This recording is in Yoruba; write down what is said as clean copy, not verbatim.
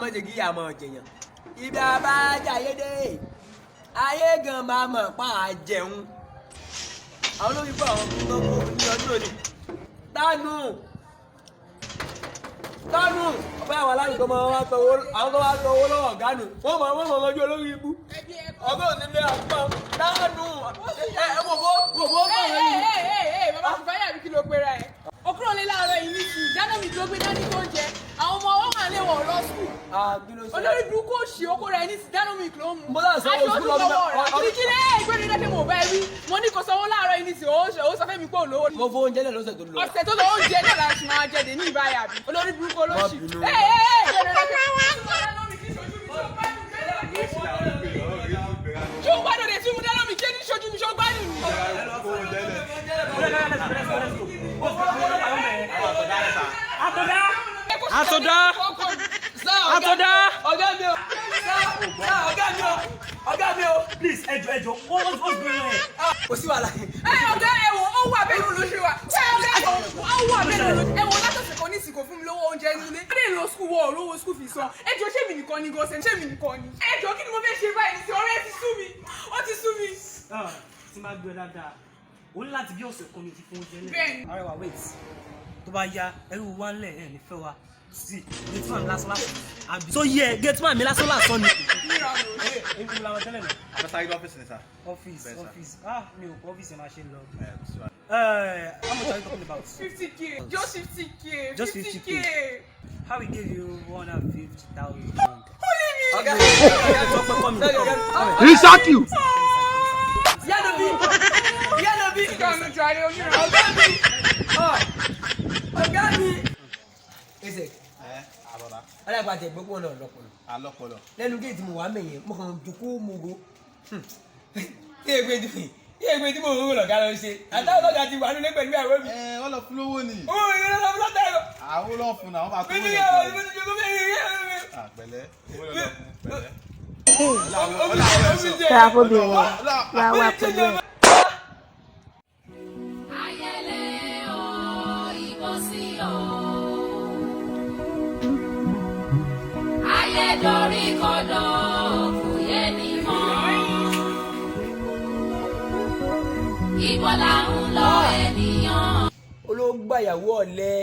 mọ̀ ṣe kí ìyá mọ̀ jẹ̀yàn ibi abájá ayédè ayé gan máa mọ̀ pa àjẹun àwọn olórí bọ̀ àwọn gbogbo ní ọdún òní tánù ọ̀pẹ́ àwọn alárùkọ máa wá tọwọ́ àwọn tó wá tọwọ́ lọ́wọ́ ọ̀gánù wọ́n mọ̀ lọ́jọ́ olórí ibú ọgọ́ òní lé àgbà tánù gbogbo bàbá kò fẹ́ yàrá kí ló pera ẹ̀ okúrò ní láàárọ̀ yìí nìkú dáná mi tó gbé dání tó ń jẹ àwọn ọmọ ọwọ́ wà lé wọ̀ lọ sùn olórí burúkú òṣì okó rẹ̀ ní dáná mi ló ń mú aṣọ òtún lọ́wọ́ rẹ̀ kí ní ìgbẹ́ni lẹ́kẹ̀ mọ̀ bẹ́ẹ̀ rí mo ní kò sanwó láàárọ̀ yìí nìkú ó sọ fẹ́ mi pé olówó ni. mo fọ oúnjẹ náà lọ́sẹ̀ tó lọ. ọ̀sẹ̀ tó lọ oúnjẹ náà la ṣì máa jẹ dé ní ìbáyà bí olórí burúkú olóṣì. ṣé o gbádùn rẹ̀ tí mo dáná mi jẹ́ ní ṣojú mi ṣé o gbádùn mi. Àtọ̀dá. Ọ̀gá mi o. Please, ẹjọ́, what's going on? Kò sí wàhálà. Ọ̀gá ẹ̀wọ̀n ó wà bẹ́ẹ̀ ló ṣe wà. Ó wà bẹ́ẹ̀ ló ẹ̀wọ̀n látọ̀sẹ̀ kan ní ìsìnkú fún mi lówó oúnjẹ nílé. Ó lè lọ skul wọ olówó skul fi san. Ẹjọ́ ṣé mi nìkan ni gọ́sẹ̀ ṣé mi nìkan ni. Ẹjọ́ kí ni mo fẹ́ ṣe báyìí sí ọ̀rẹ́ ti sú mi. Ó ti sú mi. Tí máa gbé dáadáa, o ní láti bí ọ̀sẹ̀ kan mi ti fún oúnjẹ náà. Bẹ́ẹ̀ni. Arẹwà wait, tó bá yá ẹrú wa ń lẹ̀ ẹ̀ nífẹ̀ẹ́ wa. Sí, gateman mi lásán lásán. So yeah, gateman mi lásán lásán ni. Èmi làwọn tẹ́lẹ̀ mi. Àbẹ̀sáyé ọ́fíìsì ni sá. Office. Mi ò kọ́ ọ́fíìsì ẹ̀ máa ṣe ń lọ. How much are you talking about? 50k. Just 50k. Just 50k. How we give you 150,000? Ọ̀gá He shock you. Yálò bí. Ọ̀gá mi. Ẹsẹ̀. Àbọ̀dá. Alágbàtẹ̀ gbogbo ọ̀nà ọ̀lọ́pọ̀lọ́. Alọ́pọ̀lọ́. Lẹ́nu géètì mo wà mẹ́yẹn mo kàn dùkú mo go. Ìyẹ̀gbẹ́ tí mo rò lọ̀gá lọ ṣe. Àtàwọn ọlọ́gà ti wà nílé pẹ̀lú àwọn mi. Wọ́n lọ fún lówó ni. Ó yẹ lọ́wọ́ fún lọ́tà ẹ̀rọ. Àwọn olóhùn fún náà wọ́n máa kó wọ́n yẹn. Pẹ̀lẹ́. Pẹ̀lẹ́. Dorí kọ́dọ̀ kò yẹ ní mọ́. Ibo là ń lọ ènìyàn. Olóògbà ìyàwó ọ̀lẹ.